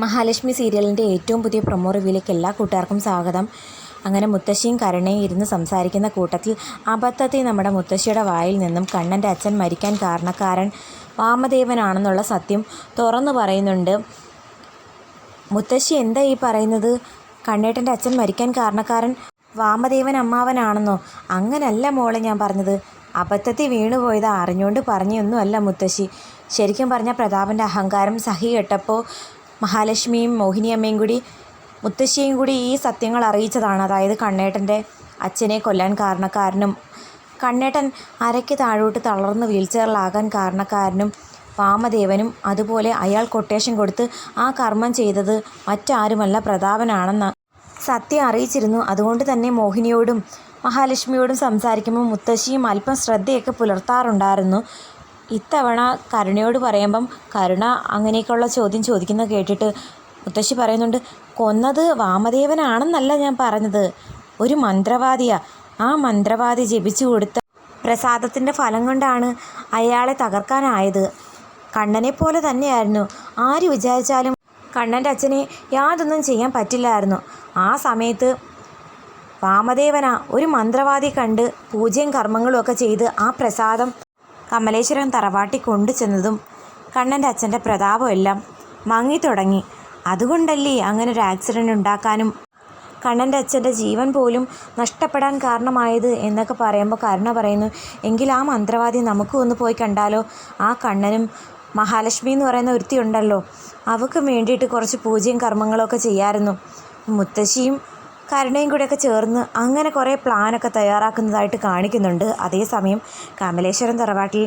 മഹാലക്ഷ്മി സീരിയലിൻ്റെ ഏറ്റവും പുതിയ പ്രൊമോ റിവ്യൂയിലേക്ക് എല്ലാ കൂട്ടുകാർക്കും സ്വാഗതം. അങ്ങനെ മുത്തശ്ശിയും കരുണയും ഇരുന്ന് സംസാരിക്കുന്ന കൂട്ടത്തിൽ അബദ്ധത്തിൽ നമ്മുടെ മുത്തശ്ശിയുടെ വായിൽ നിന്നും കണ്ണൻ്റെ അച്ഛൻ മരിക്കാൻ കാരണക്കാരൻ വാമദേവനാണെന്നുള്ള സത്യം തുറന്നു പറയുന്നുണ്ട്. മുത്തശ്ശി എന്താ ഈ പറയുന്നത്? കണ്ണേട്ടൻ്റെ അച്ഛൻ മരിക്കാൻ കാരണക്കാരൻ വാമദേവൻ അമ്മാവനാണെന്നോ? അങ്ങനല്ല മോളെ ഞാൻ പറഞ്ഞത്. അബദ്ധത്തിൽ വീണുപോയത് അറിഞ്ഞുകൊണ്ട് പറഞ്ഞൊന്നുമല്ല മുത്തശ്ശി. ശരിക്കും പറഞ്ഞാൽ പ്രതാപൻ്റെ അഹങ്കാരം സഹി കെട്ടപ്പോൾ മഹാലക്ഷ്മിയും മോഹിനിയമ്മയും കൂടി മുത്തശ്ശിയും കൂടി ഈ സത്യങ്ങൾ അറിയിച്ചതാണ്. അതായത് കണ്ണേട്ടൻ്റെ അച്ഛനെ കൊല്ലാൻ കാരണക്കാരനും കണ്ണേട്ടൻ അരയ്ക്ക് താഴോട്ട് തളർന്ന് വീൽചെയറിലാകാൻ കാരണക്കാരനും വാമദേവനും, അതുപോലെ അയാൾ കൊട്ടേഷൻ കൊടുത്ത് ആ കർമ്മം ചെയ്തത് മറ്റാരുമല്ല പ്രതാപനാണെന്ന് സത്യം അറിയിച്ചിരുന്നു. അതുകൊണ്ട് തന്നെ മോഹിനിയോടും മഹാലക്ഷ്മിയോടും സംസാരിക്കുമ്പോൾ മുത്തശ്ശിയും അല്പം ശ്രദ്ധയൊക്കെ പുലർത്താറുണ്ടായിരുന്നു. ഇത്തവണ കരുണയോട് പറയുമ്പം കരുണ അങ്ങനെയൊക്കെയുള്ള ചോദ്യം ചോദിക്കുന്നത് കേട്ടിട്ട് മുത്തശ്ശി പറയുന്നുണ്ട്, കൊന്നത് വാമദേവനാണെന്നല്ല ഞാൻ പറഞ്ഞത്, ഒരു മന്ത്രവാദിയാണ്. ആ മന്ത്രവാദി ജപിച്ചു കൊടുത്ത പ്രസാദത്തിൻ്റെ ഫലം കൊണ്ടാണ് അയാളെ തകർക്കാനായത്. കണ്ണനെ പോലെ തന്നെയായിരുന്നു. ആര് വിചാരിച്ചാലും കണ്ണൻ്റെ അച്ഛനെ യാതൊന്നും ചെയ്യാൻ പറ്റില്ലായിരുന്നു. ആ സമയത്ത് വാമദേവന ഒരു മന്ത്രവാദി കണ്ട് പൂജയും കർമ്മങ്ങളും ഒക്കെ ചെയ്ത് ആ പ്രസാദം കമലേശ്വരം തറവാട്ടി കൊണ്ടു ചെന്നതും കണ്ണൻ്റെ അച്ഛൻ്റെ പ്രതാപമെല്ലാം മങ്ങിത്തുടങ്ങി. അതുകൊണ്ടല്ലേ അങ്ങനെ ഒരു ആക്സിഡൻ്റ് ഉണ്ടാക്കാനും കണ്ണൻ്റെ അച്ഛൻ്റെ ജീവൻ പോലും നഷ്ടപ്പെടാൻ കാരണമായത് എന്നൊക്കെ പറയുമ്പോൾ കരുണ പറയുന്നു, എങ്കിൽ ആ മന്ത്രവാദി നമുക്കും ഒന്ന് പോയി കണ്ടാലോ? ആ കണ്ണനും മഹാലക്ഷ്മി എന്ന് പറയുന്ന ഒരുത്തി ഉണ്ടല്ലോ, അവൾക്ക് വേണ്ടിയിട്ട് കുറച്ച് പൂജയും കർമ്മങ്ങളൊക്കെ ചെയ്യാമായിരുന്നു. മുത്തശ്ശിയും കരുണയും കൂടെയൊക്കെ ചേർന്ന് അങ്ങനെ കുറേ പ്ലാനൊക്കെ തയ്യാറാക്കുന്നതായിട്ട് കാണിക്കുന്നുണ്ട്. അതേസമയം കമലേശ്വരം തറവാട്ടിൽ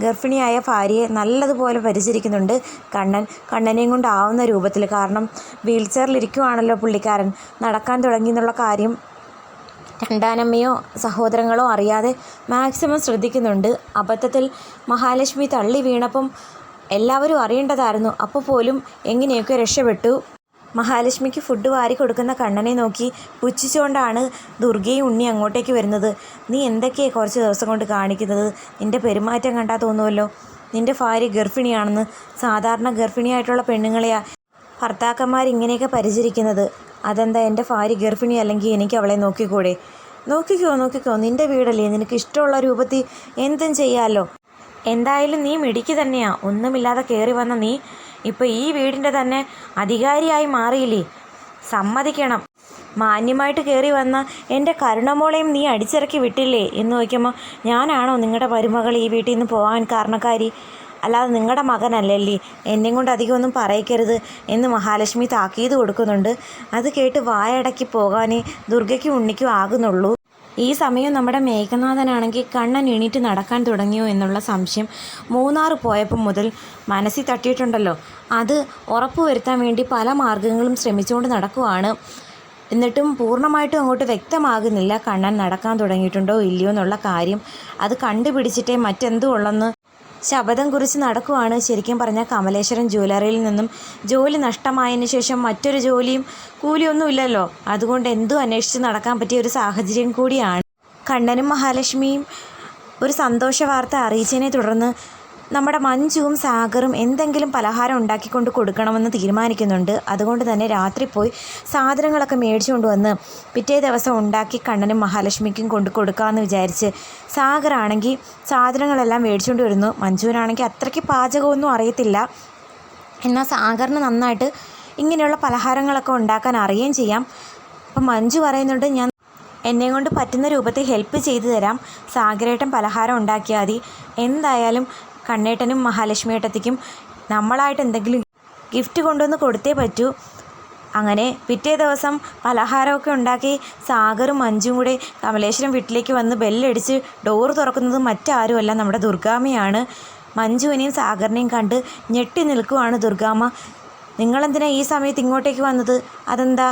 ഗർഭിണിയായ ഭാര്യയെ നല്ലതുപോലെ പരിചരിക്കുന്നുണ്ട് കണ്ണനെയും കൊണ്ടാവുന്ന രൂപത്തിൽ. കാരണം വീൽ ചെയറിലിരിക്കുവാണല്ലോ പുള്ളിക്കാരൻ. നടക്കാൻ തുടങ്ങി എന്നുള്ള കാര്യം രണ്ടാനമ്മയോ സഹോദരങ്ങളോ അറിയാതെ മാക്സിമം ശ്രദ്ധിക്കുന്നുണ്ട്. അബദ്ധത്തിൽ മഹാലക്ഷ്മി തള്ളി വീണപ്പം എല്ലാവരും അറിയേണ്ടതായിരുന്നു. അപ്പോൾ പോലും എങ്ങനെയൊക്കെ രക്ഷപ്പെട്ടു. മഹാലക്ഷ്മിക്ക് ഫുഡ് വാരി കൊടുക്കുന്ന കണ്ണനെ നോക്കി പുച്ഛിച്ചുകൊണ്ടാണ് ദുർഗയും ഉണ്ണി അങ്ങോട്ടേക്ക് വരുന്നത്. നീ എന്തൊക്കെയാണ് കുറച്ച് ദിവസം കൊണ്ട് കാണിക്കുന്നത്? നിൻ്റെ പെരുമാറ്റം കണ്ടാൽ തോന്നുമല്ലോ നിൻ്റെ ഭാര്യ ഗർഭിണിയാണെന്ന്. സാധാരണ ഗർഭിണിയായിട്ടുള്ള പെണ്ണുങ്ങളെയാണ് ഭർത്താക്കന്മാർ ഇങ്ങനെയൊക്കെ പരിചരിക്കുന്നത്. അതെന്താ, എൻ്റെ ഭാര്യ ഗർഭിണി അല്ലെങ്കിൽ എനിക്ക് അവളെ നോക്കിക്കൂടെ? നോക്കിക്കോ, നിൻ്റെ വീടല്ലേ, നിനക്ക് ഇഷ്ടമുള്ള രൂപത്തിൽ എന്തും ചെയ്യാമല്ലോ. എന്തായാലും നീ മിടുക്കി തന്നെയാണ്. ഒന്നുമില്ലാതെ കയറി വന്ന നീ ഇപ്പോൾ ഈ വീടിൻ്റെ തന്നെ അധികാരിയായി മാറിയില്ലേ? സമ്മതിക്കണം. മാന്യമായിട്ട് കയറി വന്ന എൻ്റെ കരുണമോളെയും നീ അടിച്ചിറക്കി വിട്ടില്ലേ എന്ന് ചോദിക്കുമ്പോൾ, ഞാനാണോ നിങ്ങളുടെ മരുമകൾ ഈ വീട്ടിൽ നിന്ന് പോകാൻ കാരണക്കാരി? അല്ലാതെ നിങ്ങളുടെ മകനല്ലല്ലേ. എന്നെയും കൊണ്ട് അധികമൊന്നും പറയിക്കരുത് എന്ന് മഹാലക്ഷ്മി താക്കീത് കൊടുക്കുന്നുണ്ട്. അത് കേട്ട് വായടക്കി പോകാനേ ദുർഗയ്ക്കും ഉണ്ണിക്കും ആകുന്നുള്ളൂ. ഈ സമയം നമ്മുടെ മേഘനാഥനാണെങ്കിൽ കണ്ണൻ എണീറ്റ് നടക്കാൻ തുടങ്ങിയോ എന്നുള്ള സംശയം മൂന്നാർ പോയപ്പം മുതൽ മനസ്സിൽ തട്ടിയിട്ടുണ്ടല്ലോ. അത് ഉറപ്പുവരുത്താൻ വേണ്ടി പല മാർഗങ്ങളും ശ്രമിച്ചുകൊണ്ട് നടക്കുവാണ്. എന്നിട്ടും പൂർണ്ണമായിട്ടും അങ്ങോട്ട് വ്യക്തമാകുന്നില്ല കണ്ണൻ നടക്കാൻ തുടങ്ങിയിട്ടുണ്ടോ ഇല്ലയോ എന്നുള്ള കാര്യം. അത് കണ്ടുപിടിച്ചിട്ടേ മറ്റെന്തോ ഉള്ളെന്ന് ശപഥം കുറിച്ച് നടക്കുവാണ്. ശരിക്കും പറഞ്ഞാൽ കമലേശ്വരം ജ്വല്ലറിയിൽ നിന്നും ജോലി നഷ്ടമായതിനു ശേഷം മറ്റൊരു ജോലിയും കൂലിയൊന്നും ഇല്ലല്ലോ. അതുകൊണ്ട് എന്തും അന്വേഷിച്ച് നടക്കാൻ പറ്റിയ ഒരു സാഹചര്യം കൂടിയാണ്. കണ്ണനും മഹാലക്ഷ്മിയും ഒരു സന്തോഷ വാർത്ത അറിയിച്ചതിനെ തുടർന്ന് നമ്മുടെ മഞ്ജുവും സാഗറും എന്തെങ്കിലും പലഹാരം ഉണ്ടാക്കിക്കൊണ്ട് കൊടുക്കണമെന്ന് തീരുമാനിക്കുന്നുണ്ട്. അതുകൊണ്ട് തന്നെ രാത്രി പോയി സാധനങ്ങളൊക്കെ മേടിച്ചുകൊണ്ട് വന്ന് പിറ്റേ ദിവസം ഉണ്ടാക്കി കണ്ണനും മഹാലക്ഷ്മിക്കും കൊണ്ട് കൊടുക്കാമെന്ന് വിചാരിച്ച് സാഗറാണെങ്കിൽ സാധനങ്ങളെല്ലാം മേടിച്ചുകൊണ്ട് വരുന്നു. മഞ്ജുവിനാണെങ്കിൽ അത്രയ്ക്ക് പാചകമൊന്നും അറിയത്തില്ല. എന്നാൽ സാഗറിന് നന്നായിട്ട് ഇങ്ങനെയുള്ള പലഹാരങ്ങളൊക്കെ ഉണ്ടാക്കാൻ അറിയുകയും ചെയ്യാം. അപ്പം മഞ്ജു പറയുന്നുണ്ട്, ഞാൻ എന്നെക്കൊണ്ട് പറ്റുന്ന രൂപത്തിൽ ഹെൽപ്പ് ചെയ്തു തരാം, സാഗരേട്ടൻ പലഹാരം ഉണ്ടാക്കിയാൽ മതി. എന്തായാലും കണ്ണേട്ടനും മഹാലക്ഷ്മി ഏട്ടത്തിക്കും നമ്മളായിട്ട് എന്തെങ്കിലും ഗിഫ്റ്റ് കൊണ്ടുവന്ന് കൊടുത്തേ പറ്റൂ. അങ്ങനെ പിറ്റേ ദിവസം പലഹാരമൊക്കെ ഉണ്ടാക്കി സാഗറും മഞ്ജുവും കൂടെ കമലേശ്വരം വീട്ടിലേക്ക് വന്ന് ബെല്ലടിച്ച് ഡോറ് തുറക്കുന്നത് മറ്റാരുമല്ല നമ്മുടെ ദുർഗാമ്മയാണ്. മഞ്ജുവിനെയും സാഗറിനെയും കണ്ട് ഞെട്ടി നിൽക്കുവാണ് ദുർഗാമ്മ. നിങ്ങളെന്തിനാ ഈ സമയത്ത് ഇങ്ങോട്ടേക്ക് വന്നത്? അതെന്താ,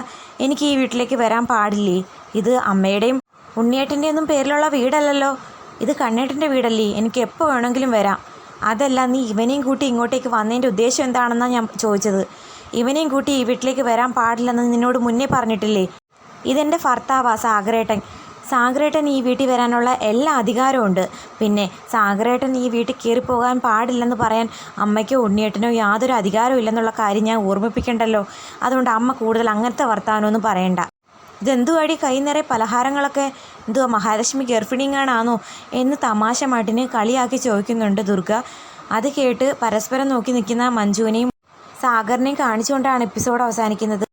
എനിക്ക് ഈ വീട്ടിലേക്ക് വരാൻ പാടില്ലേ? ഇത് അമ്മയുടെയും ഉണ്ണിയേട്ടൻ്റെ ഒന്നും പേരിലുള്ള വീടല്ലല്ലോ, ഇത് കണ്ണേട്ടൻ്റെ വീടല്ലേ, എനിക്ക് എപ്പോൾ വേണമെങ്കിലും വരാം. അതല്ല, നീ ഇവനെയും കൂട്ടി ഇങ്ങോട്ടേക്ക് വന്നതിൻ്റെ ഉദ്ദേശം എന്താണെന്നാണ് ഞാൻ ചോദിച്ചത്. ഇവനെയും കൂട്ടി ഈ വീട്ടിലേക്ക് വരാൻ പാടില്ലെന്ന് നിന്നോട് മുന്നേ പറഞ്ഞിട്ടില്ലേ? ഇതെൻ്റെ ഭർത്താവാ സാഗരേട്ടൻ. സാഗരേട്ടൻ ഈ വീട്ടിൽ വരാനുള്ള എല്ലാ അധികാരമുണ്ട്. പിന്നെ സാഗരേട്ടൻ ഈ വീട്ടിൽ കയറിപ്പോകാൻ പാടില്ലെന്ന് പറയാൻ അമ്മയ്ക്കോ ഉണ്ണിയേട്ടനോ യാതൊരു അധികാരവും ഇല്ലെന്നുള്ള കാര്യം ഞാൻ ഓർമ്മിപ്പിക്കണ്ടല്ലോ. അതുകൊണ്ട് അമ്മ കൂടുതൽ അങ്ങനത്തെ വർത്തമാനമൊന്നും പറയണ്ട. ഇതെന്തുവാടി കൈ നിറയെ പലഹാരങ്ങളൊക്കെ? എന്തുവാ മഹാലക്ഷ്മി ഗർഭിണിങ്ങാണാണോ എന്ന് തമാശ മട്ടിന് കളിയാക്കി ചോദിക്കുന്നുണ്ട് ദുർഗ. അത് കേട്ട് പരസ്പരം നോക്കി നിൽക്കുന്ന മഞ്ജുവിനെയും സാഗറിനെയും കാണിച്ചുകൊണ്ടാണ് എപ്പിസോഡ് അവസാനിക്കുന്നത്.